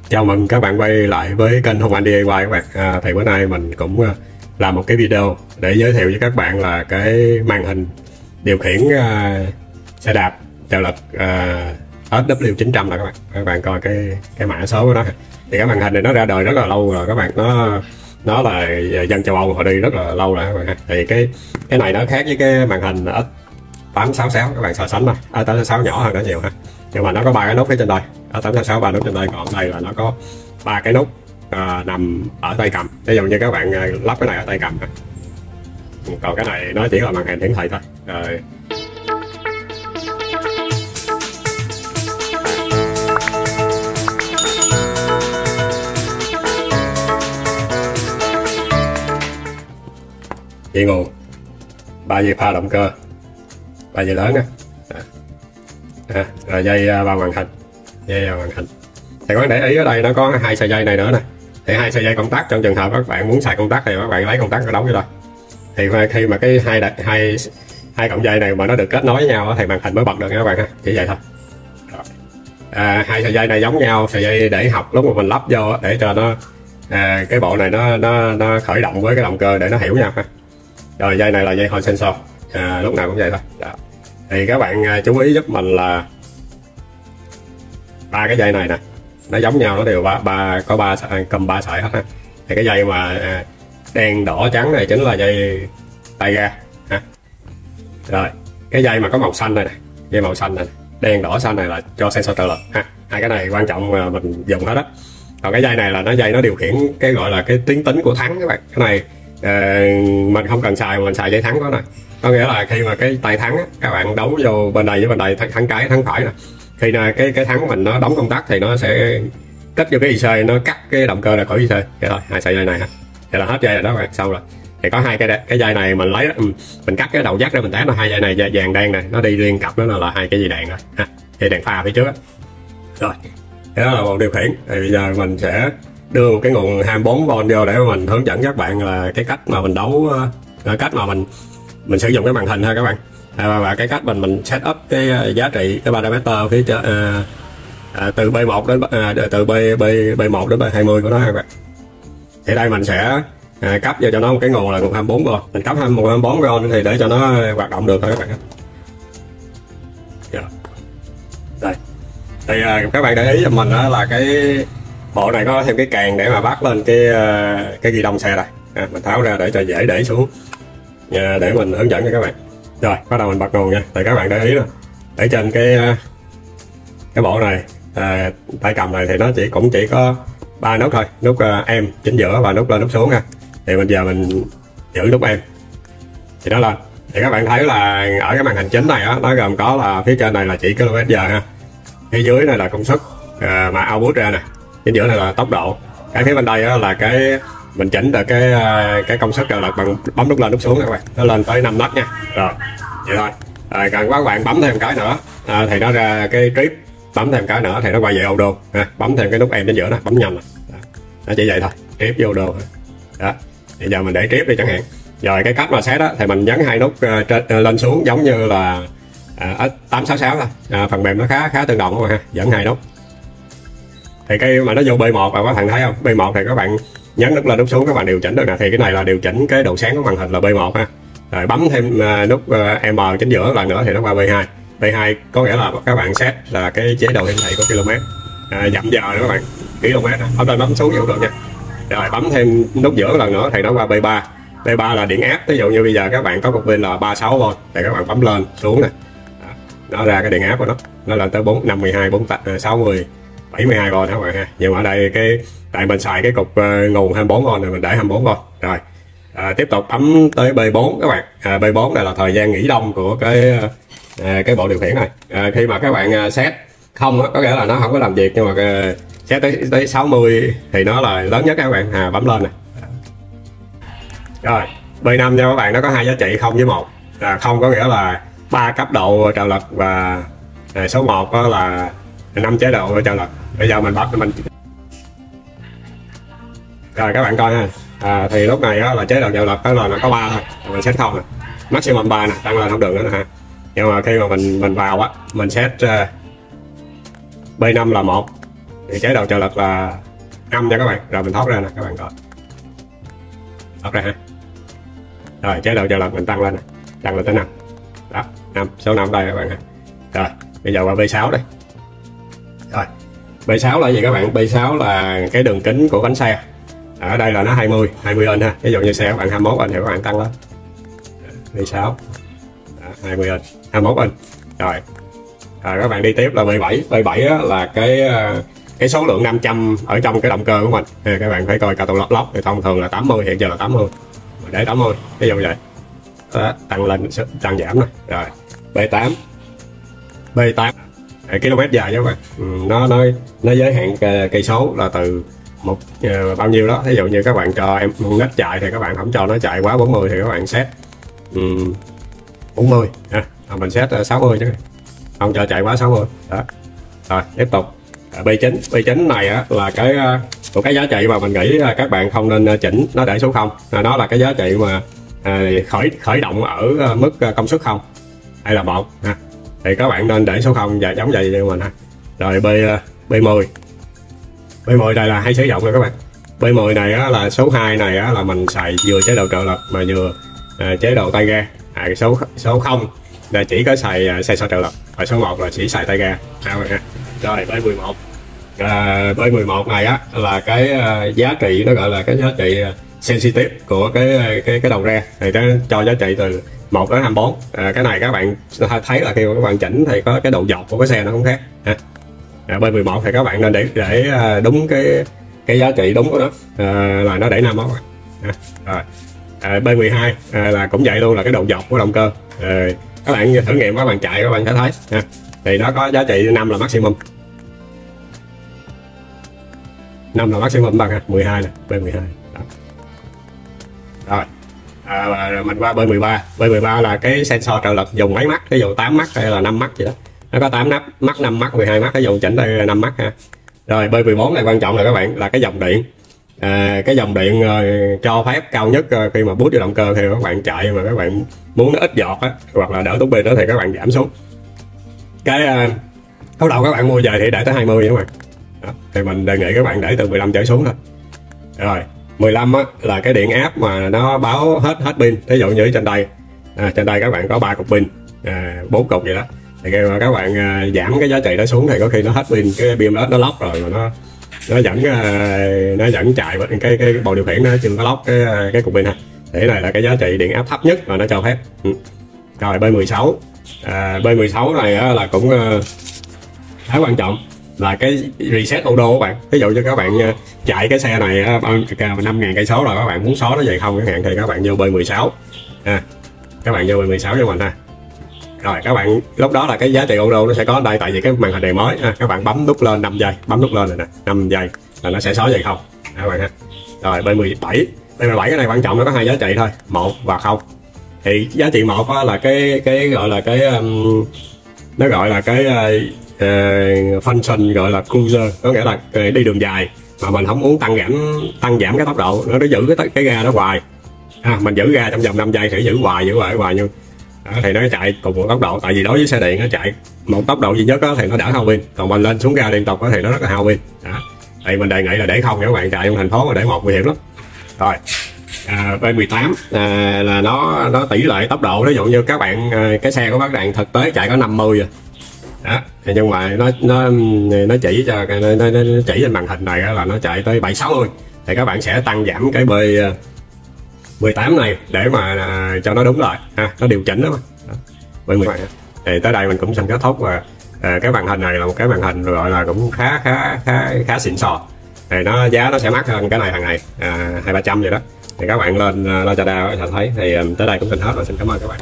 Chào mừng các bạn quay lại với kênh Hùng Anh DIY các bạn. Thì bữa nay mình cũng làm một cái video để giới thiệu với các bạn là cái màn hình điều khiển xe đạp trợ lực SW900 là các bạn. Các bạn coi cái mã số của nó. Thì cái màn hình này nó ra đời rất là lâu rồi các bạn. Nó là dân châu Âu họ đi rất là lâu rồi các bạn. Thì cái này nó khác với cái màn hình S866 các bạn so sánh thôi. S866 nhỏ hơn nó nhiều ha. Nhưng mà nó có 3 cái nút phía trên đây. S866 3 nút trên đây, còn đây là nó có 3 cái nút nằm ở tay cầm. Ví dụ như các bạn lắp cái này ở tay cầm. Còn cái này nó chỉ là màn hình hiển thị thôi. Rồi. Dây nguồn, 3 dây pha động cơ, 3 dây lớn á. Rồi dây vào màn hình, thì các bạn để ý ở đây nó có 2 sợi dây này nữa nè. Thì 2 sợi dây công tắc, trong trường hợp các bạn muốn xài công tắc thì các bạn lấy công tắc ra đấu vô đây. Thì khi mà cái hai cọng dây này mà nó được kết nối với nhau thì màn hình mới bật được nha các bạn ha, chỉ vậy thôi. 2 sợi dây này giống nhau, sợi dây để học lúc mà mình lắp vô để cho nó cái bộ này nó khởi động với cái động cơ để nó hiểu nhau ha. Rồi dây này là dây hồi sensor, lúc nào cũng vậy thôi. Đó. Thì các bạn chú ý giúp mình là 3 cái dây này nè, nó giống nhau, nó đều có cầm 3 sợi hết ha. Thì cái dây mà đen đỏ trắng này chính là dây tay ga ha. Rồi cái dây mà có màu xanh này nè, dây màu xanh này, đen đỏ xanh này là cho sensor trợ lực ha. 2 cái này quan trọng mà mình dùng hết đó. Còn cái dây này là dây nó điều khiển cái gọi là cái tuyến tính của thắng các bạn. Cái này mình không cần xài, mình xài dây thắng đó này. Có nghĩa là khi mà cái tay thắng á, các bạn đấu vô bên đây với bên đây, thắng trái thắng phải nè. Khi là cái thắng mình nó đóng công tắc thì nó sẽ kết vô cái IC, nó cắt cái động cơ ra khỏi IC. Vậy thôi, 2 sợi dây này ha. Vậy là hết dây rồi đó các bạn, xong rồi. Thì có 2 cái dây này mình lấy mình cắt cái đầu dắt ra mình test, nó 2 dây này vàng đen này, nó đi liên cặp đó là 2 cái dây đèn rồi ha. Dây đèn pha phía trước á. Rồi. Cái đó là bộ điều khiển. Thì bây giờ mình sẽ đưa một cái nguồn 24V vô để mình hướng dẫn các bạn là cái cách mà mình đấu, cách mà mình sử dụng cái màn hình ha các bạn. Và cái cách mình set up cái giá trị cái parameter phía trên từ B1 đến từ B1 đến B20 của nó các bạn. Thì đây mình sẽ cấp vô cho nó một cái nguồn là nguồn 24V. Mình cấp 24V thì để cho nó hoạt động được thôi các bạn. Đây. Thì các bạn để ý cho mình là cái bộ này có thêm cái càng để mà bắt lên cái ghi đông xe đây. Mình tháo ra để cho dễ để xuống để mình hướng dẫn cho các bạn. Rồi bắt đầu mình bật nguồn nha. Thì các bạn để ý nè, để trên cái bộ này tay cầm này thì nó cũng chỉ có 3 nút thôi, nút em chính giữa và nút lên nút xuống ha. Thì bây giờ mình giữ nút em thì nó lên. Thì các bạn thấy là ở cái màn hình chính này nó gồm có là phía trên này là chỉ km/h ha, phía dưới này là công suất mà output ra nè, chính giữa này là tốc độ. Cái phía bên đây là cái mình chỉnh được cái công suất trợ lực bằng bấm nút lên nút xuống các bạn, nó lên tới 5 nấc nha. Rồi vậy thôi. Cần các bạn bấm thêm cái nữa thì nó ra cái trip, bấm thêm cái nữa thì nó quay về auto ha. Bấm thêm cái nút em trên giữa đó, bấm nhanh rồi. Nó chỉ vậy thôi, trip vô auto đó. Bây giờ mình để trip đi chẳng hạn. Rồi cái cách mà set thì mình nhấn 2 nút lên xuống giống như là S866 thôi. Phần mềm nó khá tương đồng ha, dẫn 2 nút. Thì cái mà nó vô B1 và các bạn thấy không, B1 thì các bạn nhấn nút lên nút xuống các bạn điều chỉnh được nè. Thì cái này là điều chỉnh cái độ sáng của màn hình là B1 ha. Rồi bấm thêm nút M chính giữa lần nữa thì nó qua B2. B2 có nghĩa là các bạn set là cái chế độ hiển thị của km, dặm giờ nữa các bạn, km đó. Bấm lên bấm xuống cũng được nha. Rồi bấm thêm nút giữa lần nữa thì nó qua B3. B3 là điện áp. Ví dụ như bây giờ các bạn có cục pin là 36V thì các bạn bấm lên xuống nè, nó ra cái điện áp của nó lên tới 4, 5, 12, 4, 60, 72V đó các bạn ha. Nhưng mà ở đây tại mình xài cái cục nguồn 24V này, mình để 24V. Rồi tiếp tục bấm tới B4 các bạn. B4 này là thời gian nghỉ đông của cái bộ điều khiển này. Khi mà các bạn set không có nghĩa là nó không có làm việc, nhưng mà set tới 60 thì nó là lớn nhất các bạn. Bấm lên nè. Rồi B5 cho các bạn, nó có 2 giá trị 0 với 1. Không có nghĩa là 3 cấp độ trợ lực và số 1 đó là 5 chế độ trợ lực. Bây giờ mình bắt mình rồi các bạn coi ha. Thì lúc này là chế độ trợ lực đó là nó có 3 thôi, mình set 0 nè, maximum 3 nè, tăng lên không được nữa nè ha. Nhưng mà khi mà mình vào mình set B5 là 1, thì chế độ trợ lực là 5 nha các bạn. Rồi mình thoát ra nè các bạn coi, thoát ra ha. Rồi chế độ trợ lực mình tăng lên nè, tăng lên tới 5 đó, 5 số 5 đây các bạn ha. Rồi bây giờ qua B6 đây. Rồi B6 là gì các bạn? B6 là cái đường kính của bánh xe. Ở đây là nó 20 inch ha. Ví dụ như xe các bạn 21 inch thì các bạn tăng lên B6 đó, 20 inch 21 inch. Rồi các bạn đi tiếp là B7. B7 là cái số lượng 500 ở trong cái động cơ của mình. Thì các bạn phải coi cao lốc lốc thì thông thường là 80, hiện giờ là 80. Mình để 80 ví dụ vậy đó, tăng lên tăng giảm nè. Rồi B8 km dài các bạn. Nó giới hạn cây số là từ bao nhiêu đó. Ví dụ như các bạn cho em nít chạy thì các bạn không cho nó chạy quá 40 thì các bạn set 40 ha. Mình set 60 chứ không cho chạy quá 60 đó. Rồi tiếp tục B9 này á, là một cái giá trị mà mình nghĩ các bạn không nên chỉnh nó để số 0. Nó là cái giá trị mà khởi động ở mức công suất 0 hay là 1 ha. Thì các bạn nên để số 0 và giống vậy như mình ha. Rồi B10 đây là hay sử dụng rồi các bạn. B10 này á, là số 2 này á, là mình xài vừa chế độ trợ lực mà vừa chế độ tay ga. Số 0 là chỉ có xài xe so trợ lực, và số 1 là chỉ xài tay ga. Rồi B11 B11 này á, là cái giá trị nó gọi là cái giá trị sensitive của cái đầu ra, thì nó cho giá trị từ 1 đến 24. Cái này các bạn thấy là khi các bạn chỉnh thì có cái độ dọc của cái xe nó cũng khác ha. B11 thì các bạn nên để đúng cái giá trị đúng của nó, là nó để 5 mốt. Rồi B12 là cũng vậy luôn, là cái độ dọc của động cơ. Các bạn thử nghiệm, các bạn chạy các bạn sẽ thấy ha. Thì nó có giá trị 5 là maximum, 5 là maximum bằng ha. 12 nè, B12 đó. Rồi mình qua B13 là cái sensor trợ lực dùng mấy mắt, ví dụ 8 mắt hay là 5 mắt gì đó. Nó có 8 mắt, 5 mắt, 12 mắt, ví dụ chỉnh đây 5 mắt ha. Rồi B14 này quan trọng là các bạn, là cái dòng điện. Cái dòng điện cho phép cao nhất khi mà boost vô động cơ, thì các bạn chạy mà các bạn muốn nó ít giọt á, hoặc là đỡ tốn pin đó, thì các bạn giảm xuống. Cái lúc đầu các bạn mua về thì để tới 20 các bạn đó. Thì mình đề nghị các bạn để từ 15 trở xuống thôi. Rồi 15 á, là cái điện áp mà nó báo hết pin. Ví dụ như trên đây các bạn có 3 cục pin, 4 cục vậy đó. Thì khi mà các bạn giảm cái giá trị đó xuống thì có khi nó hết pin, cái pin đó nó lóc rồi mà nó vẫn chạy cái bộ điều khiển nó chưa có lóc cái cục pin ha. Thì này là cái giá trị điện áp thấp nhất mà nó cho phép. Rồi B16 này là cũng khá quan trọng, là cái reset auto các bạn. Ví dụ như các bạn chạy cái xe này 5.000 cây số rồi, các bạn muốn xóa nó về không chẳng hạn, thì các bạn vô B16 các bạn vô B16 cho mình ha. Rồi các bạn lúc đó là cái giá trị auto nó sẽ có ở đây, tại vì cái màn hình này mới ha. Các bạn bấm nút lên 5 giây, bấm nút lên này nè 5 giây là nó sẽ xóa về không các bạn ha. Rồi B17 cái này quan trọng, nó có 2 giá trị thôi, 1 và 0. Thì giá trị 1 là cái gọi là cái nó gọi là cái function gọi là cruiser, có nghĩa là đi đường dài mà mình không muốn tăng giảm cái tốc độ, nó giữ cái ga đó hoài. Mình giữ ga trong vòng 5 giây thì giữ hoài như thì nó chạy cùng một tốc độ. Tại vì đối với xe điện nó chạy một tốc độ duy nhất đó, thì nó đỡ hao pin, còn mình lên xuống ga liên tục đó, thì nó rất là hao pin đó. Thì mình đề nghị là để không, các bạn chạy trong thành phố mà để một nguy hiểm lắm. Rồi B18 là nó tỷ lệ tốc độ. Ví dụ như các bạn cái xe của các bạn thực tế chạy có 50 rồi đó, thì nhưng mà nó chỉ cho nó chỉ trên màn hình này là nó chạy tới 70-60, thì các bạn sẽ tăng giảm cái B18 này để mà cho nó đúng rồi ha, nó điều chỉnh đó mà. B18 thì tới đây mình cũng xin kết thúc. Và cái màn hình này là một cái màn hình gọi là cũng khá xịn sò. Thì giá nó sẽ mắc hơn cái này thằng này 200-300 vậy đó. Thì các bạn lên Lazada sẽ thấy. Thì tới đây cũng xin hết rồi, xin cảm ơn các bạn.